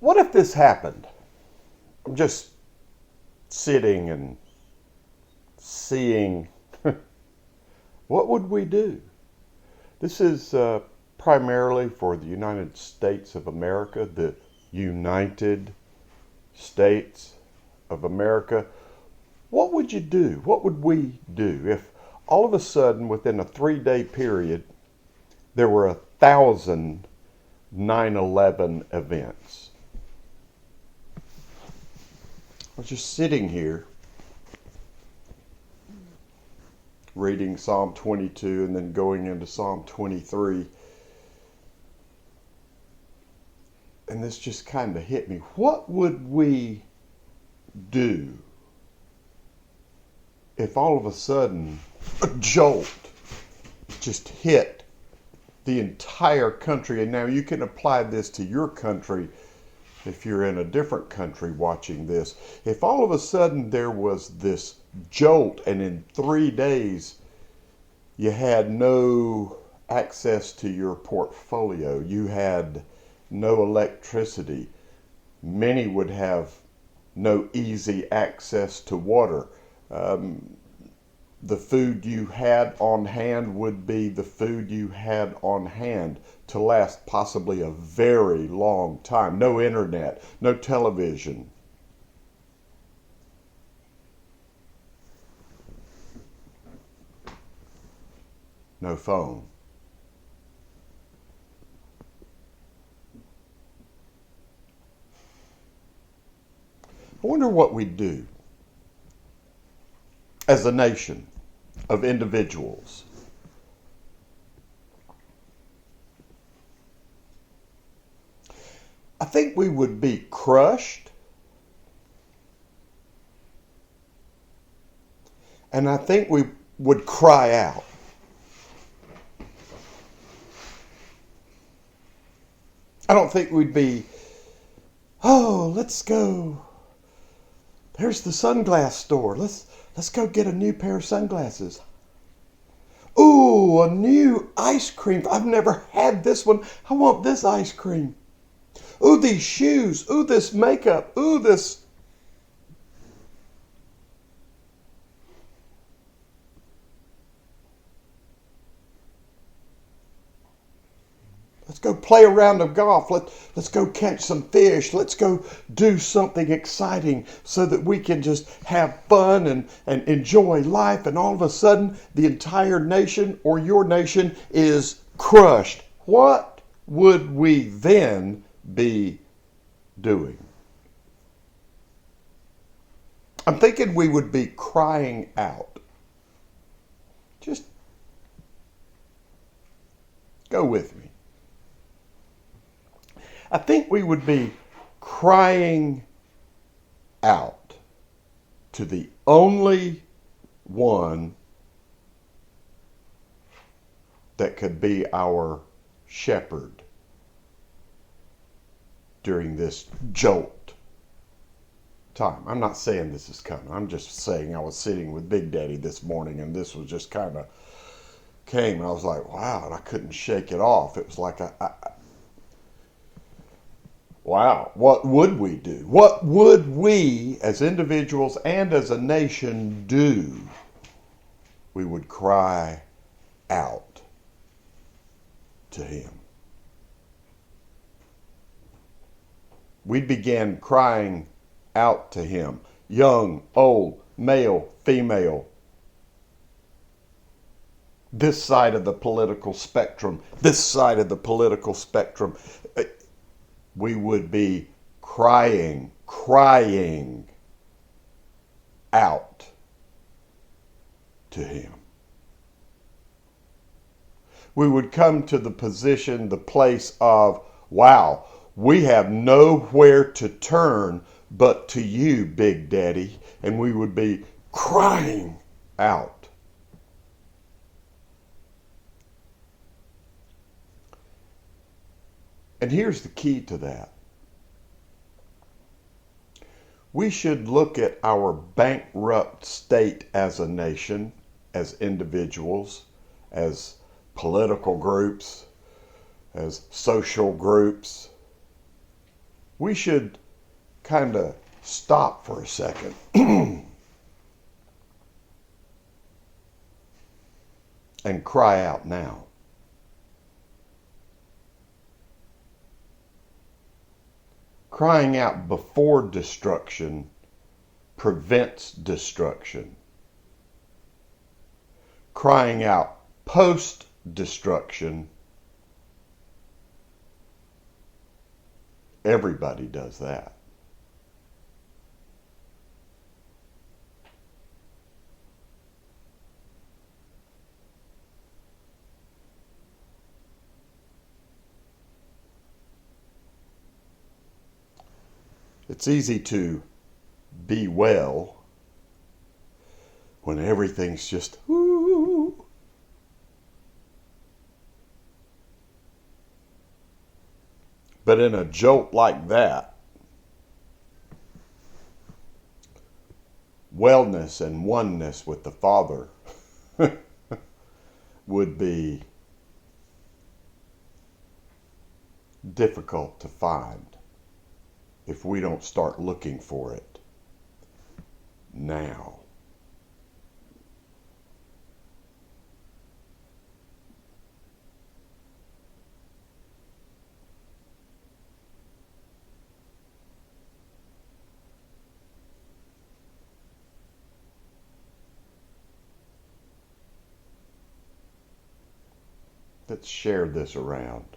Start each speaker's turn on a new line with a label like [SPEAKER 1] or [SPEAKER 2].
[SPEAKER 1] What if this happened? I'm just sitting and seeing. What would we do? This is primarily for the United States of America, the United States of America. What would you do? What would we do if all of a sudden within a 3-day period there were 1,000 9/11 events? I was just sitting here reading Psalm 22 and then going into Psalm 23. And this just kind of hit me. What would we do if all of a sudden a jolt just hit the entire country? And now you can apply this to your country if you're in a different country watching this. If all of a sudden there was this jolt and in 3 days you had no access to your portfolio, you had no electricity, many would have no easy access to water. The food you had on hand would be the food you had on hand to last possibly a very long time. No internet, no television. No phone. I wonder what we'd do as a nation of individuals. I think we would be crushed, and I think we would cry out. I don't think we'd be, oh, let's go. There's the sunglass store. Let's go get a new pair of sunglasses. Ooh, a new ice cream. I've never had this one. I want this ice cream. Ooh, these shoes. Ooh, this makeup. Ooh, this. Let's go play a round of golf. Let's go catch some fish. Let's go do something exciting so that we can just have fun and enjoy life. And all of a sudden, the entire nation or your nation is crushed. What would we then be doing? I'm thinking we would be crying out. Just go with me. I think we would be crying out to the only one that could be our shepherd during this jolt time. I'm not saying this is coming. I'm just saying I was sitting with Big Daddy this morning and this was just kind of came and I was like, wow, and I couldn't shake it off. It was like wow, what would we do? What would we as individuals and as a nation do? We would cry out to him. We'd begin crying out to him. Young, old, male, female. This side of the political spectrum, this side of the political spectrum. We would be crying out to him. We would come to the position, the place of, wow, we have nowhere to turn but to you, Big Daddy. And we would be crying out. And here's the key to that. We should look at our bankrupt state as a nation, as individuals, as political groups, as social groups, we should kind of stop for a second and cry out now. Crying out before destruction prevents destruction. Crying out post destruction, everybody does that. It's easy to be well when everything's just whoo. But in a jolt like that, wellness and oneness with the Father would be difficult to find if we don't start looking for it now. Let's share this around.